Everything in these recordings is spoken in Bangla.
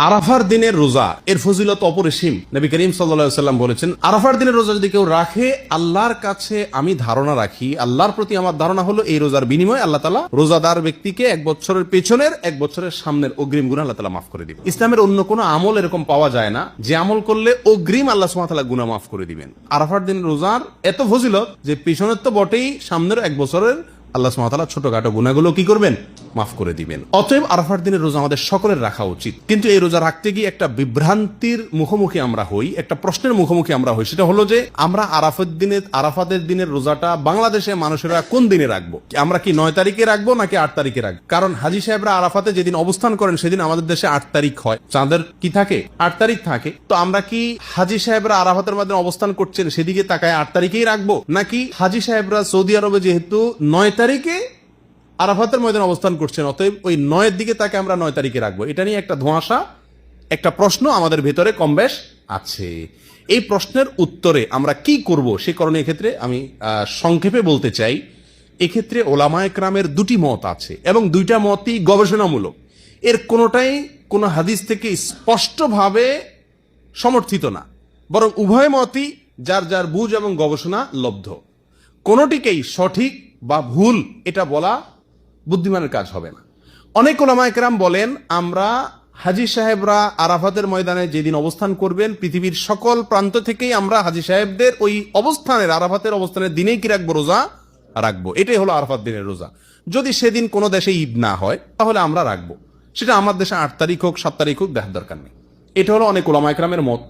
আরাফার দিনের রোজা এর ফজিলত অপরিসীম। নবী করিম সাল্লাল্লাহু আলাইহি ওয়াসাল্লাম বলেছেন, আরাফার দিনের রোজা যদি কেউ রাখে, আল্লাহর কাছে আমি ধারণা রাখি, আল্লাহর প্রতি আমার ধারণা হলো এই রোজার বিনিময়ে আল্লাহ তাআলা রোজাদার ব্যক্তিকে 1 বছরের পেছনের 1 বছরের সামনের অগ্রিম গুনাহ আল্লাহ তাআলা মাফ করে দিবেন। ইসলামের অন্য কোনো আমল এরকম পাওয়া যায় না যে আমল করলে অগ্রিম আল্লাহ সুবহানাহু ওয়া তাআলা গুনাহ মাফ করে দিবেন। আরাফার দিনের রোজার এত ফজিলত যে পেছনের তো বটেই, সামনের 1 বছরের আল্লাহ সুবহানাহু ওয়া তাআলা ছোটখাটো গুনাহগুলো কি করবেন? মাফ করে দিবেন। অতএব আরাফার দিনের রোজা আমাদের সকলের রাখা উচিত। কিন্তু এই রোজা রাখতে গিয়ে একটা বিভ্রান্তির মুখোমুখি আমরা হই, একটা প্রশ্নের মুখোমুখি আমরা হই। সেটা হলো যে আমরা আরাফাতের দিনের রোজাটা বাংলাদেশে মানুষেরা কোন দিনে রাখবো? আমরা কি 9 তারিখে রাখবো নাকি 8 তারিখে রাখবো? কারণ হাজী সাহেবরা আরাফাতে যেদিন অবস্থান করেন সেদিন আমাদের দেশে 8 তারিখ হয়। চাঁদের কি থাকে? 8 তারিখ থাকে। তো আমরা কি হাজী সাহেবরা আরাফাতের মধ্যে অবস্থান করছেন সেদিকে তাকায় 8 তারিখেই রাখবো, নাকি হাজী সাহেবরা সৌদি আরবে যেহেতু 9 তারিখে আরাফাতের ময়দানে অবস্থান করছেন, অতএব ওই 9 দিকে তাকে আমরা 9 তারিখে রাখবো? এটা নিয়ে একটা ধোঁয়াশা, একটা প্রশ্ন আমাদের ভেতরে কমবেশ আছে। এই প্রশ্নের উত্তরে আমরা কি করব সে কারণে এক্ষেত্রে আমি সংক্ষেপে বলতে চাই, এক্ষেত্রে ওলামায়ে কেরামের দুটি মত আছে এবং দুইটা মতই গবেষণামূলক। এর কোনোটাই কোনো হাদিস থেকে স্পষ্টভাবে সমর্থিত না, বরং উভয় মতই যার যার বুঝ এবং গবেষণা লব্ধ। কোনোটিকেই সঠিক বা ভুল এটা বলা বুদ্ধিমানের কাজ হবে না। অনেক ওলামায়ে কেরাম বলেন, আমরা হাজী সাহেবরা আরাফাতের ময়দানে যেদিন অবস্থান করবেন, পৃথিবীর সকল প্রান্ত থেকেই আমরা হাজী সাহেবদের ওই অবস্থানের, আরাফাতের অবস্থানের দিনেই কি রাখবো? রোজা রাখবো। এটাই হলো আরাফাত দিনের রোজা। যদি সেদিন কোনো দেশে ঈদ না হয় তাহলে আমরা রাখবো। সেটা আমার দেশে 8 তারিখ হোক 7 তারিখ হোক, দেখার দরকার নেই। এটা হলো অনেক ওলামায়ে কেরামের মত।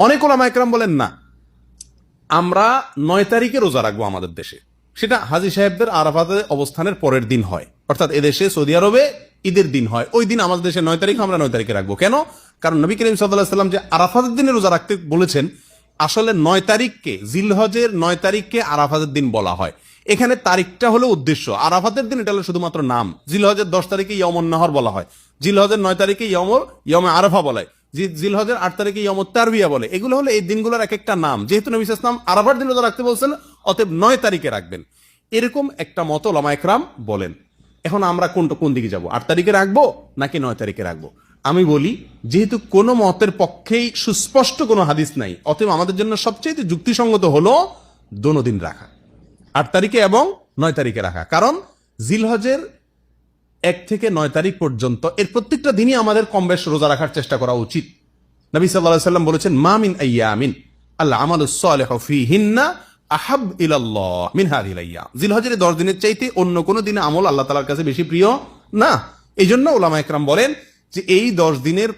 অনেক ওলামায়ে কেরাম বলেন না, আমরা 9 তারিখে রোজা রাখবো আমাদের দেশে। সেটা হাজী সাহেবদের আরাফাতে অবস্থানের পরের দিন হয়, অর্থাৎ এদেশে সৌদি আরবে ঈদের দিন হয়, ওই দিন আমাদের দেশে 9 তারিখ, আমরা 9 তারিখে রাখবো। কেন? কারণ নবী করিম সাল্লাল্লাহু আলাইহি ওয়াসাল্লাম যে আরাফাতের দিনে রোজা রাখতে বলেছেন, আসলে 9 তারিখকে, জিলহজের 9 তারিখকে আরাফাতের দিন বলা হয়। এখানে তারিখটা হলো উদ্দেশ্য, আরাফাতের দিন এটা হলো শুধুমাত্র নাম। জিলহজের 10 তারিখে ইয়মুন নাহর বলা হয়, জিলহজের 9 তারিখে ইয়মে আরাফা বলা হয়, জিলহজের 8 তারিখে ইয়মুত তারবিয়া বলে। এগুলো হলো এই দিনগুলোর এক একটা নাম। যেহেতু নবী সাল্লাল্লাহু আলাইহি ওয়াসাল্লাম আরাফার দিন রোজা রাখতে বলছেন, অতএব 9 তারিখে রাখবেন, এরকম একটা মত ওলামায়ে কেরাম বলেন। এখন আমরা কোন দিকে যাব? 8 তারিখে রাখবো নাকি 9 তারিখে রাখবো? আমি বলি, যেহেতু কোনো মতের পক্ষেই সুস্পষ্ট কোনো হাদিস নাই, অতএব আমাদের জন্য সবচেয়ে যুক্তিসঙ্গত হলো দোনো দিন রাখা, 8 তারিখে এবং 9 তারিখে রাখা। কারণ জিলহজের 1 থেকে 9 তারিখ পর্যন্ত এর প্রত্যেকটা দিনই আমাদের কমবেশ রোজা রাখার চেষ্টা করা উচিত। নবী সাল্লাল্লাহু আলাইহি ওয়াসাল্লাম বলেছেন, মা মিন আইয়ামিন আল্লাহ আমালুস সালিহু ফীহিন্না আহাব ইলাল্লাহ মিন হাযিহিল আইয়াম। জিলহজের 10 দিনের চাইতে অন্য কোন দিনে আমল আল্লাহ তাআলার কাছে বেশি প্রিয় না। এই জন্য ওলামায়ে কেরাম বলেন যে এই 10 দিনের